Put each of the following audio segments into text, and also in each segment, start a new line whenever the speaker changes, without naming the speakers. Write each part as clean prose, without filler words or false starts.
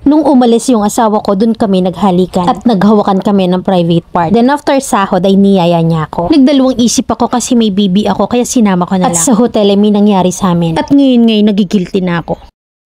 Nung umalis yung asawa ko, dun kami naghalikan at naghawakan kami ng private part. Then after sahod ay niyaya niya ako. Nagdalawang isip ako kasi may baby ako kaya sinama ko na lang. At sa hotel ay may nangyari sa amin. At ngayon nagigilty na ako.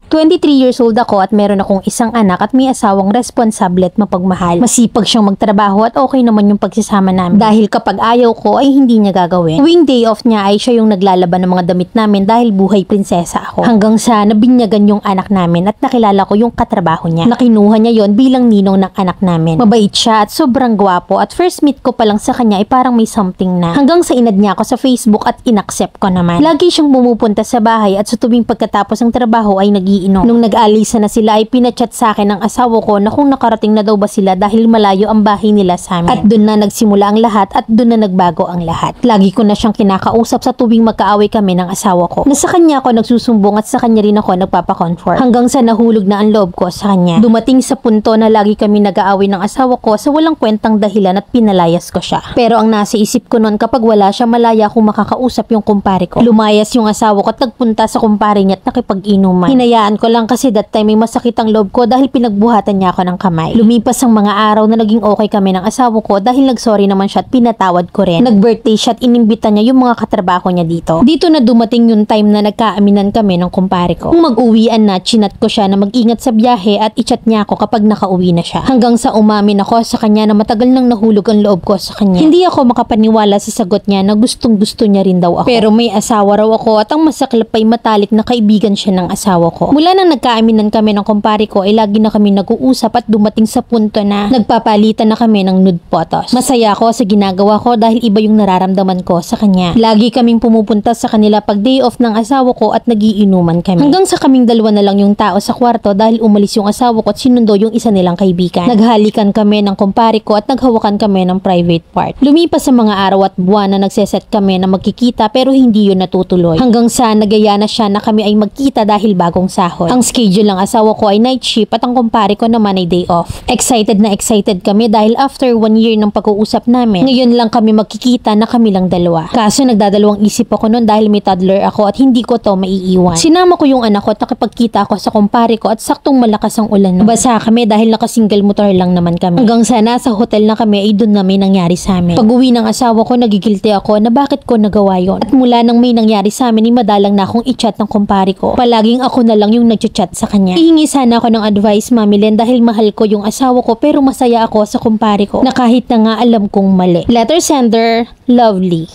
23 years old ako at meron akong isang anak at may asawang responsable at mapagmahal. Masipag siyang magtrabaho at okay naman yung pagsasama namin. Dahil kapag ayaw ko ay hindi niya gagawin. Tuwing day off niya ay siya yung naglalaban ng mga damit namin dahil buhay prinsesa ako. Hanggang sa nabinyagan yung anak namin at nakilala ko yung katrabaho niya. Nakinuha niya yon bilang ninong ng anak namin. Mabait siya at sobrang gwapo at first meet ko pa lang sa kanya ay parang may something na. Hanggang sa inad niya ako sa Facebook at inaccept ko naman. Lagi siyang pumupunta sa bahay at sa tuwing pagkatapos ng trabaho ay nagiinom. Nung nag-aalisa na sila ay pinachat sa akin ng asawa ko na kung nakarating na daw ba sila dahil malayo ang bahay nila sa amin. At doon na nagsimula ang lahat at doon na nagbago ang lahat. Lagi ko na siyang kinakausap sa tuwing magkaaway kami ng asawa ko. Na sa kanya ako nagsusumbong at sa kanya rin ako nagpapa-comfort. Hanggang sa nahulog na ang loob ko sa kanya. Dumating sa punto na lagi kami nag-aaway ng asawa ko sa walang kwentang dahilan at pinalayas ko siya. Pero ang nasa isip ko noon kapag wala siya malaya akong makakausap yung kumpare ko. Lumayas yung asawa ko at nagpunta sa kumpare niya at nakipag-inuman. Hinayaan ko lang kasi that time may masakit ang loob ko dahil pinagbuhatan niya ako ng kamay. Lumipas ang mga araw na naging okay kami ng asawa ko dahil nagsorry naman siya at pinatawad ko rin. Nag-birthday siya at inimbita niya yung mga katrabaho niya dito. Dito na dumating yung time na nagkaaminan kami ng kumpare ko. Kung mag-uwian na, chinat ko siya na mag-ingat sa biyahe at i-chat niya ako kapag nakauwi na siya. Hanggang sa umamin ako sa kanya na matagal nang nahulog ang loob ko sa kanya. Hindi ako makapaniwala sa sagot niya na gustong gusto niya rin daw ako. Pero may asawa raw ako at ang masaklap ay matalik na kaibigan siya ng asawa ko. Mula nang nagkaaminan kami ng kumpare ko ay lagi na kami nag-uusap at dumating sa punto na nagpapalitan na kami ng nude photos. Masaya ako sa ginagawa ko dahil iba yung nararamdaman ko sa kanya. Lagi kaming pumupunta sa kanila pag day off ng asawa ko at nagiinuman kami. Hanggang sa kaming dalawa na lang yung tao sa kwarto dahil umalis yung asawa ko at sinundo yung isa nilang kaibigan. Naghalikan kami ng kumpare ko at naghawakan kami ng private part. Lumipas sa mga araw at buwan na nagseset kami na magkikita pero hindi yun natutuloy. Hanggang sa nagaya na siya na kami ay magkita dahil bagong sahod. Ang schedule ng asawa ko ay night shift at ang kumpare ko naman ay day off. Excited na excited kami dahil after 1 year ng pag-uusap namin, ngayon lang kami magkikita na kami lang dalawa. Kaso nagdadalawang isip ako noon dahil may toddler ako at hindi ko to maiiwan. Sinama ko yung anak ko at nakipagkita ako sa kumpare ko at saktong malakas ang ulan. Basa kami dahil nakasingle motor lang naman kami. Hanggang sa nasa hotel na kami ay doon na may nangyari sa amin. Pag-uwi ng asawa ko nagigilty ako na bakit ko nagawa yon. At mula nang may nangyari sa amin ay madalang na akong i-chat ng kumpare ko. Palaging ako na lang yung nag-chat sa kanya. Hihingi sana ako ng advice, Mami Len, dahil mahal ko yung asawa ko pero masaya ako sa kumpare ko na kahit na nga alam kong mali. Letter sender, Lovely.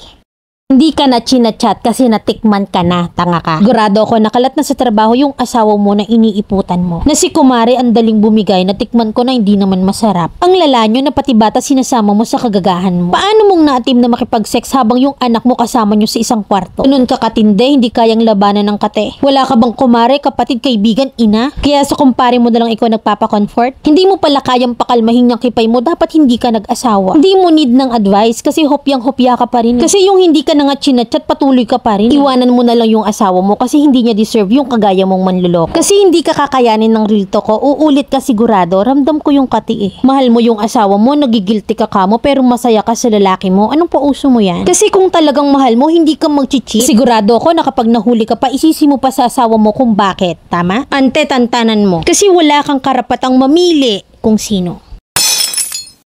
Hindi ka na chinachat kasi natikman ka na, tanga ka. Sigurado ako nakalat na sa trabaho yung asawa mo na iniiputan mo. Na si kumare ang daling bumigay, natikman ko na hindi naman masarap. Ang lala nyo na pati bata sinasama mo sa kagagahan mo. Paano mong naatim na makipag-sex habang yung anak mo kasama nyo sa isang kwarto? Ganun ka katinde, hindi kayang labanan ng kate. Wala ka bang kumare, kapatid, kaibigan, ina? Kaya sa kumpare mo na lang ikaw nagpapa-comfort? Hindi mo pala kayang pakalmahin yung kipay mo, dapat hindi ka nag-asawa. Hindi mo need ng advice kasi hopyang-hopya ka pa rin. Kasi yung hindi ka nga chinachat, patuloy ka pa rin. Iwanan mo na lang yung asawa mo kasi hindi niya deserve yung kagaya mong manluloko. Kasi hindi ka kakayanin ng real talk ko, uulit ka sigurado, ramdam ko yung kati eh. Mahal mo yung asawa mo, nagigilty ka kamo, pero masaya ka sa lalaki mo. Anong pauso mo yan? Kasi kung talagang mahal mo, hindi ka mag-cheat. Sigurado ako na kapag nahuli ka pa, isisi mo pa sa asawa mo kung bakit. Tama? Ante, tantanan mo. Kasi wala kang karapatang mamili kung sino.